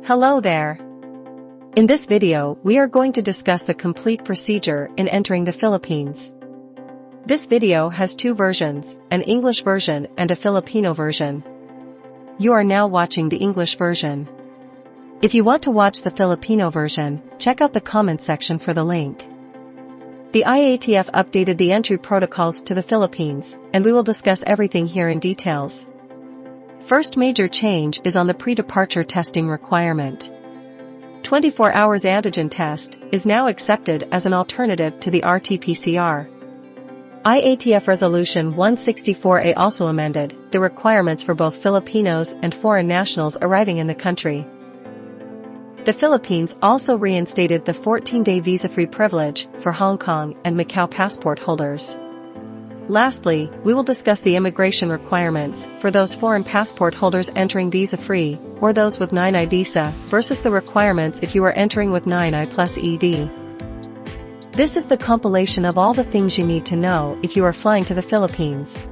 Hello there. In this video, we are going to discuss the complete procedure in entering the Philippines. This video has two versions, an English version and a Filipino version. You are now watching the English version. If you want to watch the Filipino version, check out the comments section for the link. The IATF updated the entry protocols to the Philippines, and we will discuss everything here in details. First major change is on the pre-departure testing requirement. 24 hours antigen test is now accepted as an alternative to the RT-PCR. IATF Resolution 164A also amended the requirements for both Filipinos and foreign nationals arriving in the country. The Philippines also reinstated the 14-day visa-free privilege for Hong Kong and Macau passport holders. Lastly, we will discuss the immigration requirements for those foreign passport holders entering visa-free, or those with 9I visa, versus the requirements if you are entering with 9I plus ED. This is the compilation of all the things you need to know if you are flying to the Philippines.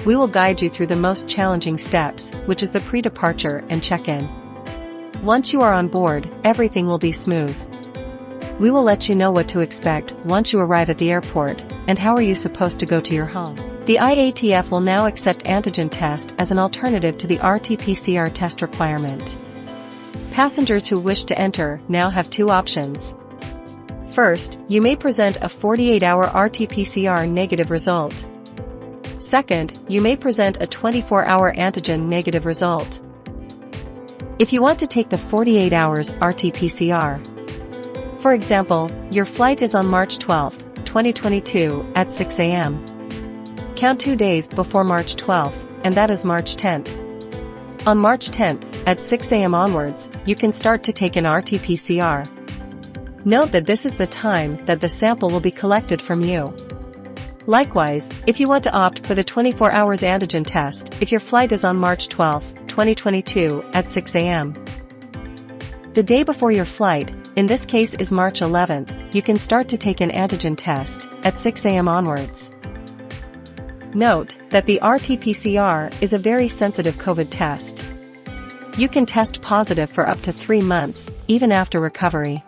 We will guide you through the most challenging steps, which is the pre-departure and check-in. Once you are on board, everything will be smooth. We will let you know what to expect once you arrive at the airport, and how are you supposed to go to your home. The IATF will now accept antigen test as an alternative to the RT-PCR test requirement. Passengers who wish to enter now have two options. First, you may present a 48-hour RT-PCR negative result. Second, you may present a 24-hour antigen negative result. If you want to take the 48 hours RT-PCR, for example, your flight is on March 12, 2022 at 6 a.m. Count 2 days before March 12, and that is March 10th. On March 10th, at 6 a.m. onwards, you can start to take an RT-PCR. Note that this is the time that the sample will be collected from you. Likewise, if you want to opt for the 24 hours antigen test, if your flight is on March 12, 2022 at 6 a.m. The day before your flight, in this case is March 11th, you can start to take an antigen test at 6 a.m. onwards. Note that the RT-PCR is a very sensitive COVID test. You can test positive for up to 3 months, even after recovery.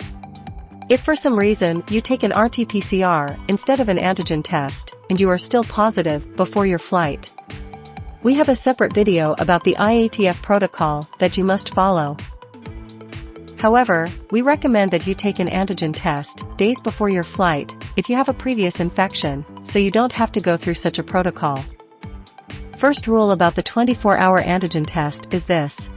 If for some reason you take an RT-PCR instead of an antigen test, and you are still positive before your flight, we have a separate video about the IATF protocol that you must follow. However, we recommend that you take an antigen test days before your flight if you have a previous infection, so you don't have to go through such a protocol. First rule about the 24-hour antigen test is this.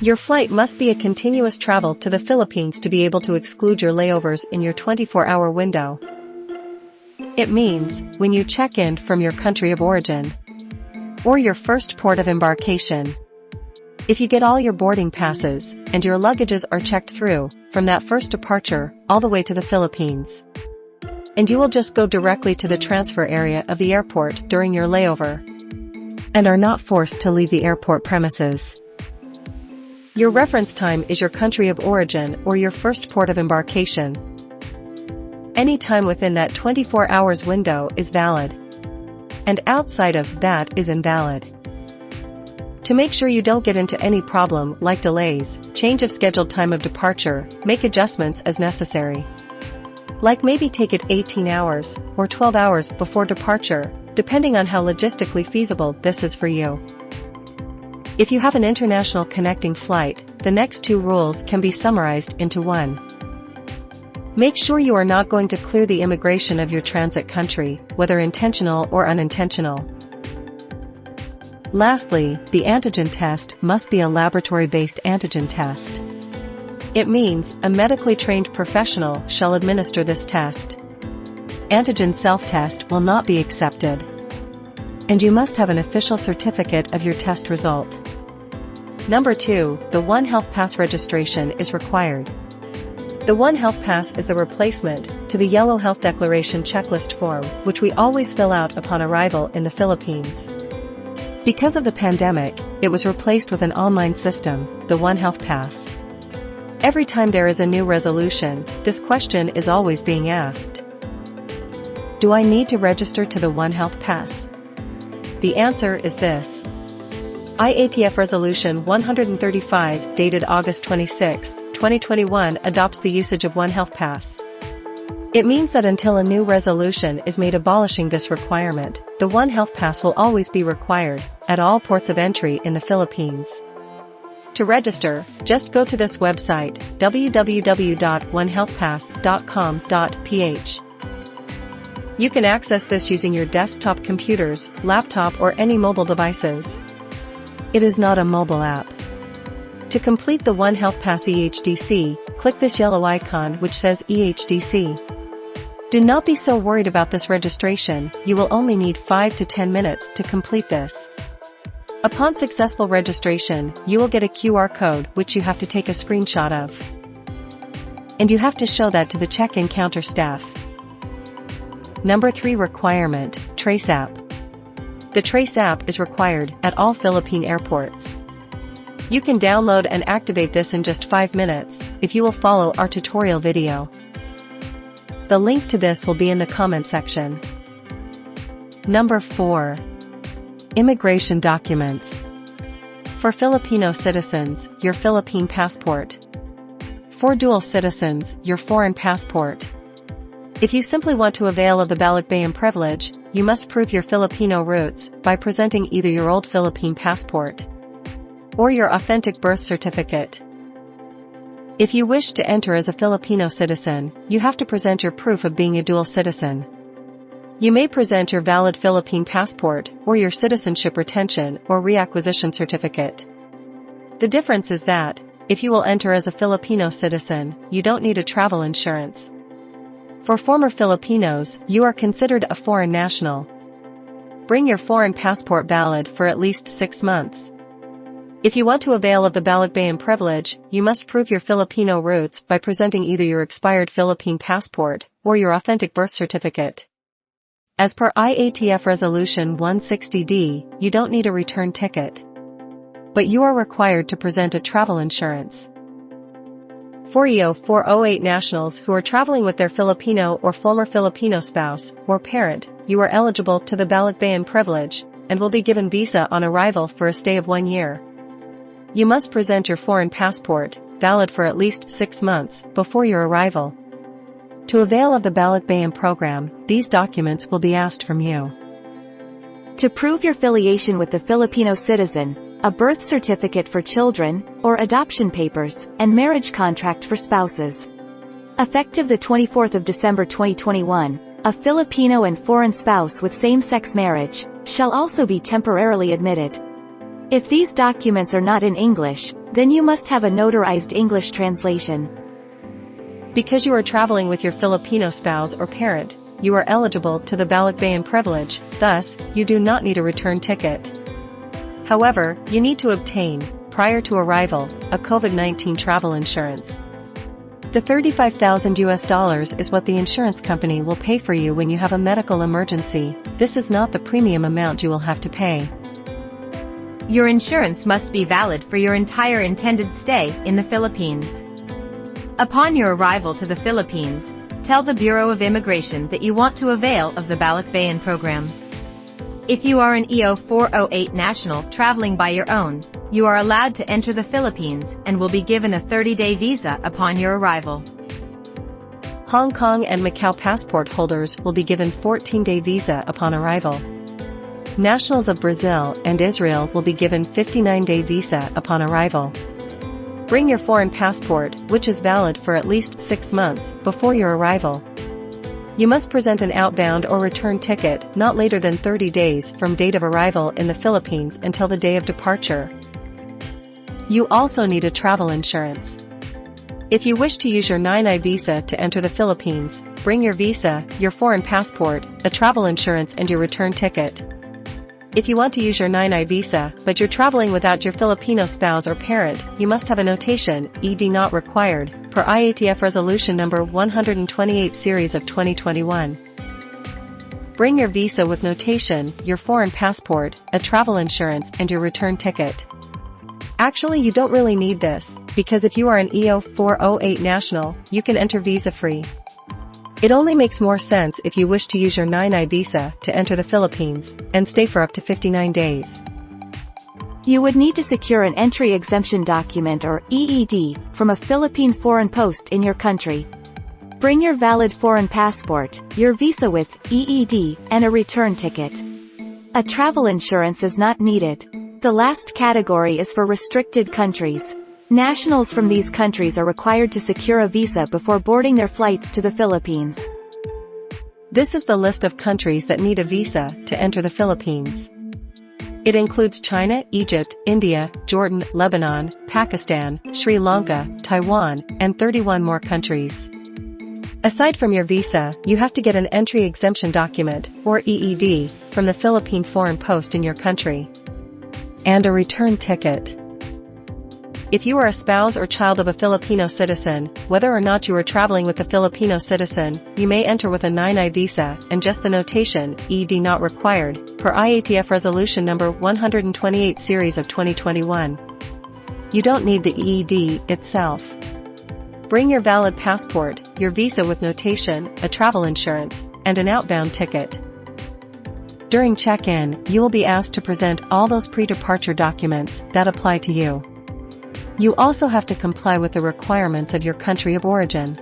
Your flight must be a continuous travel to the Philippines to be able to exclude your layovers in your 24-hour window. It means, when you check in from your country of origin, or your first port of embarkation, if you get all your boarding passes, and your luggages are checked through, from that first departure, all the way to the Philippines. And you will just go directly to the transfer area of the airport during your layover, and are not forced to leave the airport premises. Your reference time is your country of origin or your first port of embarkation. Any time within that 24 hours window is valid, and outside of that is invalid. To make sure you don't get into any problem like delays, change of scheduled time of departure, make adjustments as necessary. Like maybe take it 18 hours or 12 hours before departure, depending on how logistically feasible this is for you. If you have an international connecting flight, the next two rules can be summarized into one. Make sure you are not going to clear the immigration of your transit country, whether intentional or unintentional. Lastly, the antigen test must be a laboratory-based antigen test. It means a medically trained professional shall administer this test. Antigen self-test will not be accepted, and you must have an official certificate of your test result. Number 2, the One Health Pass registration is required. The One Health Pass is the replacement to the Yellow Health Declaration checklist form, which we always fill out upon arrival in the Philippines. Because of the pandemic, it was replaced with an online system, the One Health Pass. Every time there is a new resolution, this question is always being asked. Do I need to register to the One Health Pass? The answer is this. IATF Resolution 135, dated August 26, 2021, adopts the usage of One Health Pass. It means that until a new resolution is made abolishing this requirement, the One Health Pass will always be required at all ports of entry in the Philippines. To register, just go to this website, www.onehealthpass.com.ph. You can access this using your desktop computers, laptop or any mobile devices. It is not a mobile app. To complete the One Health Pass EHDC, click this yellow icon which says EHDC. Do not be so worried about this registration, you will only need 5 to 10 minutes to complete this. Upon successful registration, you will get a QR code which you have to take a screenshot of. And you have to show that to the check-in counter staff. Number 3 requirement, Trace app. The Trace app is required at all Philippine airports. You can download and activate this in just 5 minutes, if you will follow our tutorial video. The link to this will be in the comment section. Number 4. Immigration documents. For Filipino citizens, your Philippine passport. For dual citizens, your foreign passport. If you simply want to avail of the Balikbayan privilege, you must prove your Filipino roots by presenting either your old Philippine passport or your authentic birth certificate. If you wish to enter as a Filipino citizen, you have to present your proof of being a dual citizen. You may present your valid Philippine passport or your citizenship retention or reacquisition certificate. The difference is that, if you will enter as a Filipino citizen, you don't need a travel insurance. For former Filipinos, you are considered a foreign national. Bring your foreign passport valid for at least 6 months. If you want to avail of the Balikbayan privilege, you must prove your Filipino roots by presenting either your expired Philippine passport or your authentic birth certificate. As per IATF Resolution 160D, you don't need a return ticket. But you are required to present a travel insurance. For EO408 nationals who are traveling with their Filipino or former Filipino spouse or parent, you are eligible to the Balikbayan privilege and will be given visa on arrival for a stay of 1 year. You must present your foreign passport, valid for at least 6 months, before your arrival. To avail of the Balikbayan program, these documents will be asked from you. To prove your affiliation with the Filipino citizen, a birth certificate for children, or adoption papers, and marriage contract for spouses. Effective the 24th of December 2021, a Filipino and foreign spouse with same-sex marriage shall also be temporarily admitted. If these documents are not in English, then you must have a notarized English translation. Because you are traveling with your Filipino spouse or parent, you are eligible to the Balikbayan privilege, thus, you do not need a return ticket. However, you need to obtain, prior to arrival, a COVID-19 travel insurance. The $35,000 is what the insurance company will pay for you when you have a medical emergency. This is not the premium amount you will have to pay. Your insurance must be valid for your entire intended stay in the Philippines. Upon your arrival to the Philippines, tell the Bureau of Immigration that you want to avail of the Balikbayan program. If you are an EO408 national traveling by your own, you are allowed to enter the Philippines and will be given a 30-day visa upon your arrival. Hong Kong and Macau passport holders will be given 14-day visa upon arrival. Nationals of Brazil and Israel will be given 59-day visa upon arrival. Bring your foreign passport, which is valid for at least 6 months, before your arrival. You must present an outbound or return ticket not later than 30 days from date of arrival in the Philippines until the day of departure. You also need a travel insurance. If you wish to use your 9I visa to enter the Philippines, bring your visa, your foreign passport, a travel insurance and your return ticket. If you want to use your 9I visa, but you're traveling without your Filipino spouse or parent, you must have a notation, ED not required, per IATF Resolution number 128 series of 2021. Bring your visa with notation, your foreign passport, a travel insurance and your return ticket. Actually, you don't really need this, because if you are an EO408 national, you can enter visa-free. It only makes more sense if you wish to use your 9I visa to enter the Philippines and stay for up to 59 days. You would need to secure an entry exemption document or EED from a Philippine foreign post in your country. Bring your valid foreign passport, your visa with EED, and a return ticket. A travel insurance is not needed. The last category is for restricted countries. Nationals from these countries are required to secure a visa before boarding their flights to the Philippines. This is the list of countries that need a visa to enter the Philippines. It includes China, Egypt, India, Jordan, Lebanon, Pakistan, Sri Lanka, Taiwan, and 31 more countries. Aside from your visa, you have to get an entry exemption document, or EED, from the Philippine foreign post in your country. And a return ticket. If you are a spouse or child of a Filipino citizen, whether or not you are traveling with a Filipino citizen, you may enter with a 9I visa and just the notation, EED not required, per IATF Resolution number 128 series of 2021. You don't need the EED itself. Bring your valid passport, your visa with notation, a travel insurance, and an outbound ticket. During check-in, you will be asked to present all those pre-departure documents that apply to you. You also have to comply with the requirements of your country of origin.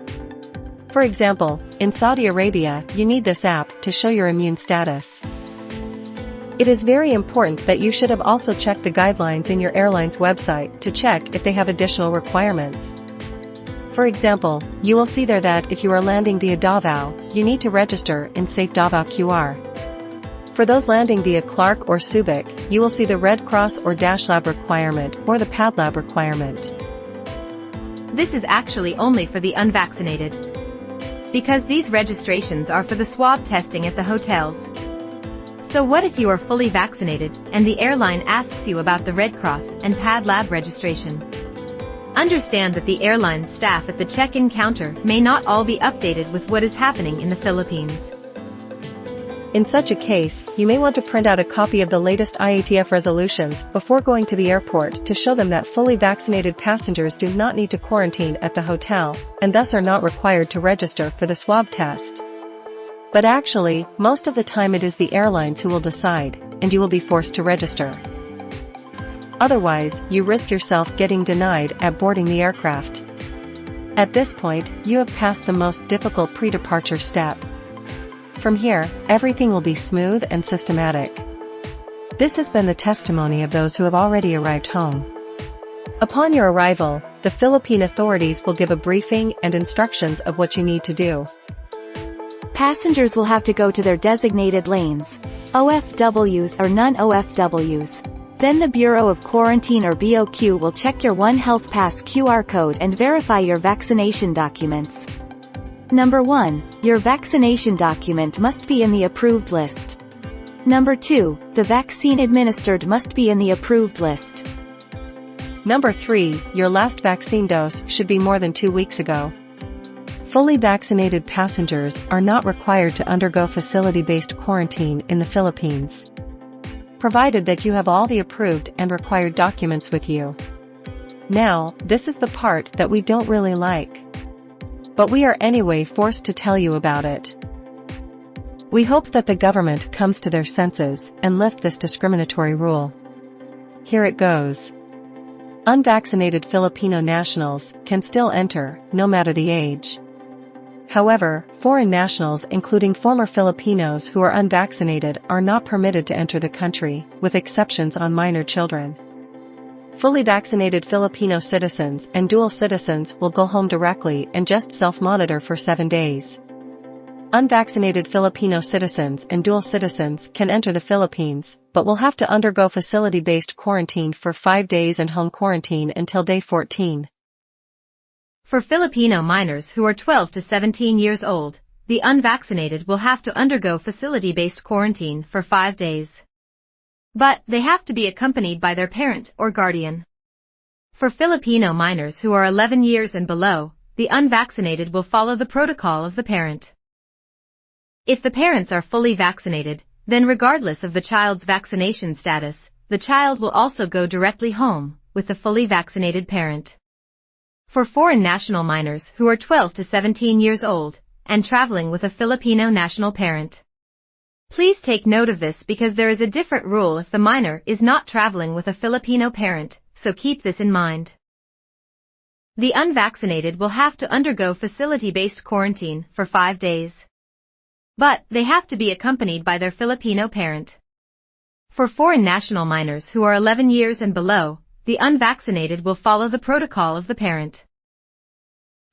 For example, in Saudi Arabia, you need this app to show your immune status. It is very important that you should have also checked the guidelines in your airline's website to check if they have additional requirements. For example, you will see there that if you are landing via Davao, you need to register in Safe Davao QR. For those landing via Clark or Subic, you will see the Red Cross or Dash Lab requirement or the PAD Lab requirement. This is actually only for the unvaccinated. Because these registrations are for the swab testing at the hotels. So what if you are fully vaccinated, and the airline asks you about the Red Cross and PAD Lab registration? Understand that the airline staff at the check-in counter may not all be updated with what is happening in the Philippines. In such a case, you may want to print out a copy of the latest IATF resolutions before going to the airport to show them that fully vaccinated passengers do not need to quarantine at the hotel, and thus are not required to register for the swab test. But actually, most of the time it is the airlines who will decide, and you will be forced to register. Otherwise, you risk yourself getting denied at boarding the aircraft. At this point, you have passed the most difficult pre-departure step. From here, everything will be smooth and systematic. This has been the testimony of those who have already arrived home. Upon your arrival, the Philippine authorities will give a briefing and instructions of what you need to do. Passengers will have to go to their designated lanes, OFWs or non-OFWs. Then the Bureau of Quarantine or BOQ will check your One Health Pass QR code and verify your vaccination documents. Number 1, your vaccination document must be in the approved list. Number 2, the vaccine administered must be in the approved list. Number 3, your last vaccine dose should be more than 2 weeks ago. Fully vaccinated passengers are not required to undergo facility-based quarantine in the Philippines, provided that you have all the approved and required documents with you. Now, this is the part that we don't really like. But we are anyway forced to tell you about it. We hope that the government comes to their senses and lift this discriminatory rule. Here it goes. Unvaccinated Filipino nationals can still enter, no matter the age. However, foreign nationals including former Filipinos who are unvaccinated are not permitted to enter the country, with exceptions on minor children. Fully vaccinated Filipino citizens and dual citizens will go home directly and just self-monitor for 7 days. Unvaccinated Filipino citizens and dual citizens can enter the Philippines, but will have to undergo facility-based quarantine for 5 days and home quarantine until day 14. For Filipino minors who are 12 to 17 years old, the unvaccinated will have to undergo facility-based quarantine for 5 days. But they have to be accompanied by their parent or guardian. For Filipino minors who are 11 years and below, the unvaccinated will follow the protocol of the parent. If the parents are fully vaccinated, then regardless of the child's vaccination status, the child will also go directly home with the fully vaccinated parent. For foreign national minors who are 12 to 17 years old and traveling with a Filipino national parent, Please take note of this because there is a different rule if the minor is not traveling with a Filipino parent, so keep this in mind. The unvaccinated will have to undergo facility-based quarantine for 5 days. But they have to be accompanied by their Filipino parent. For foreign national minors who are 11 years and below, the unvaccinated will follow the protocol of the parent.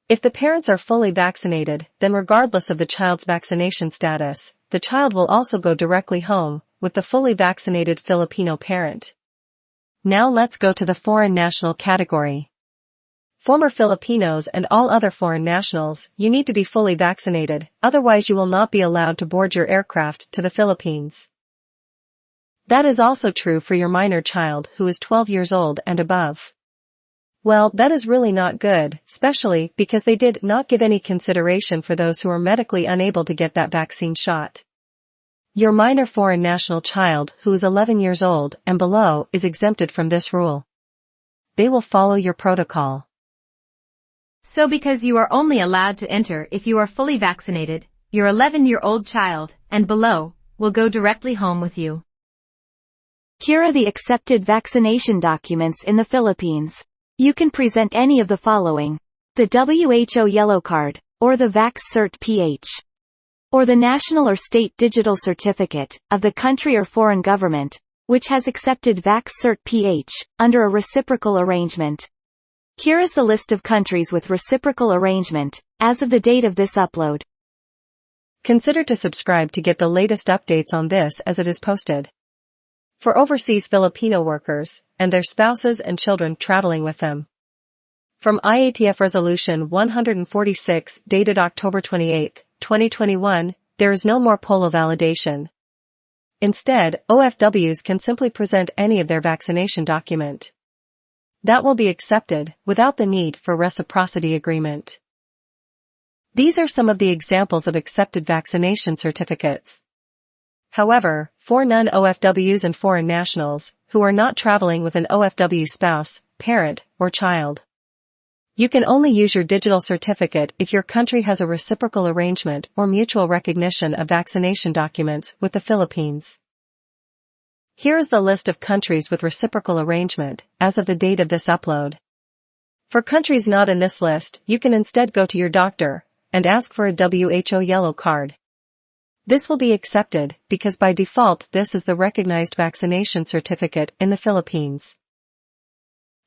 If the parents are fully vaccinated, then regardless of the child's vaccination status, the child will also go directly home with the fully vaccinated Filipino parent. Now let's go to the foreign national category. Former Filipinos and all other foreign nationals, you need to be fully vaccinated, otherwise you will not be allowed to board your aircraft to the Philippines. That is also true for your minor child who is 12 years old and above. Well, that is really not good, especially because they did not give any consideration for those who are medically unable to get that vaccine shot. Your minor foreign national child who is 11 years old and below is exempted from this rule. They will follow your protocol. So because you are only allowed to enter if you are fully vaccinated, your 11-year-old child and below will go directly home with you. Here are the accepted vaccination documents in the Philippines. You can present any of the following: the WHO Yellow Card, or the Vax Cert PH, or the national or state digital certificate of the country or foreign government, which has accepted Vax Cert PH, under a reciprocal arrangement. Here is the list of countries with reciprocal arrangement, as of the date of this upload. Consider to subscribe to get the latest updates on this as it is posted. For overseas Filipino workers, and their spouses and children traveling with them. From IATF Resolution 146, dated October 28, 2021, there is no more polo validation. Instead, OFWs can simply present any of their vaccination document. That will be accepted, without the need for reciprocity agreement. These are some of the examples of accepted vaccination certificates. However, for non-OFWs and foreign nationals, who are not traveling with an OFW spouse, parent, or child, you can only use your digital certificate if your country has a reciprocal arrangement or mutual recognition of vaccination documents with the Philippines. Here is the list of countries with reciprocal arrangement, as of the date of this upload. For countries not in this list, you can instead go to your doctor and ask for a WHO Yellow Card. This will be accepted, because by default this is the recognized vaccination certificate in the Philippines.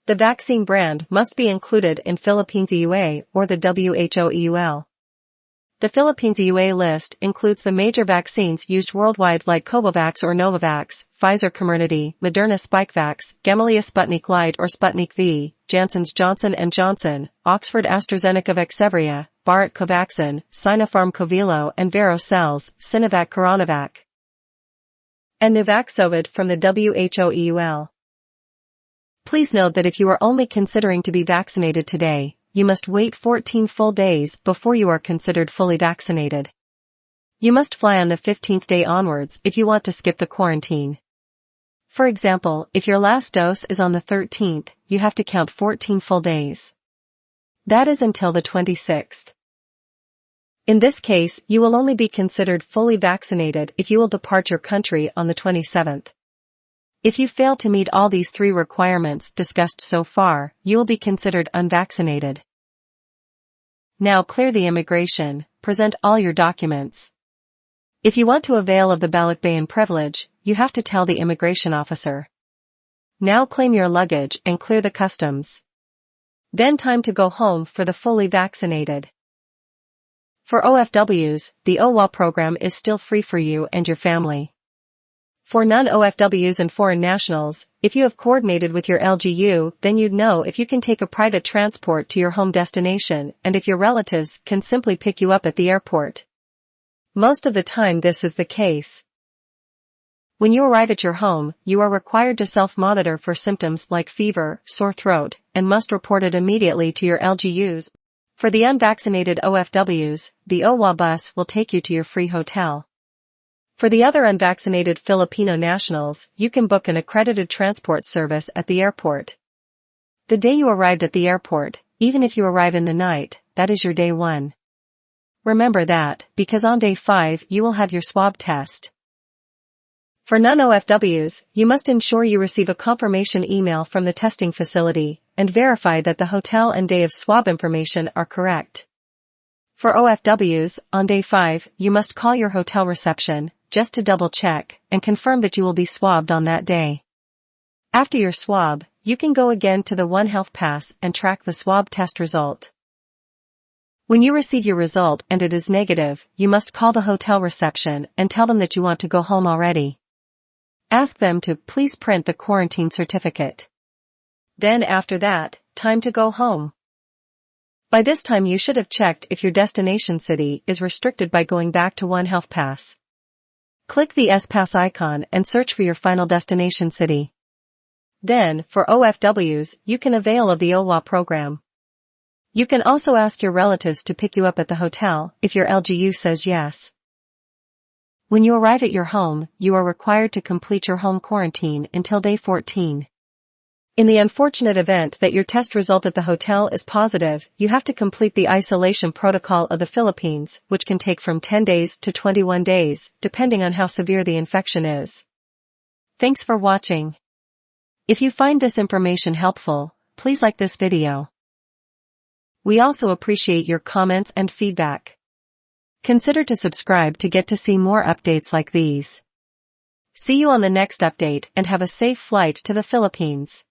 The vaccine brand must be included in Philippines EUA or the WHO EUL. The Philippines EUA list includes the major vaccines used worldwide like Covovax or Novavax, Pfizer Comirnaty, Moderna Spikevax, Gamaleya Sputnik Light or Sputnik V, Janssen's Johnson & Johnson, Oxford AstraZeneca Vaxzevria, Bharat Covaxin, Sinopharm Covilo and Verocell's, Sinovac Coronavac, and Nuvaxovid from the WHO EUL. Please note that if you are only considering to be vaccinated today, you must wait 14 full days before you are considered fully vaccinated. You must fly on the 15th day onwards if you want to skip the quarantine. For example, if your last dose is on the 13th, you have to count 14 full days. That is until the 26th. In this case, you will only be considered fully vaccinated if you will depart your country on the 27th. If you fail to meet all these 3 requirements discussed so far, you will be considered unvaccinated. Now clear the immigration, present all your documents. If you want to avail of the Balikbayan privilege, you have to tell the immigration officer. Now claim your luggage and clear the customs. Then time to go home for the fully vaccinated. For OFWs, the OWA program is still free for you and your family. For non-OFWs and foreign nationals, if you have coordinated with your LGU, then you'd know if you can take a private transport to your home destination and if your relatives can simply pick you up at the airport. Most of the time this is the case. When you arrive at your home, you are required to self-monitor for symptoms like fever, sore throat, and must report it immediately to your LGUs. For the unvaccinated OFWs, the OWA bus will take you to your free hotel. For the other unvaccinated Filipino nationals, you can book an accredited transport service at the airport. The day you arrived at the airport, even if you arrive in the night, that is your day 1. Remember that, because on day 5 you will have your swab test. For non-OFWs, you must ensure you receive a confirmation email from the testing facility and verify that the hotel and day of swab information are correct. For OFWs, on day 5, you must call your hotel reception just to double-check and confirm that you will be swabbed on that day. After your swab, you can go again to the One Health Pass and track the swab test result. When you receive your result and it is negative, you must call the hotel reception and tell them that you want to go home already. Ask them to please print the quarantine certificate. Then after that, time to go home. By this time you should have checked if your destination city is restricted by going back to One Health Pass. Click the S-Pass icon and search for your final destination city. Then, for OFWs, you can avail of the OWA program. You can also ask your relatives to pick you up at the hotel if your LGU says yes. When you arrive at your home, you are required to complete your home quarantine until day 14. In the unfortunate event that your test result at the hotel is positive, you have to complete the isolation protocol of the Philippines, which can take from 10 days to 21 days, depending on how severe the infection is. Thanks for watching. If you find this information helpful, please like this video. We also appreciate your comments and feedback. Consider to subscribe to get to see more updates like these. See you on the next update and have a safe flight to the Philippines.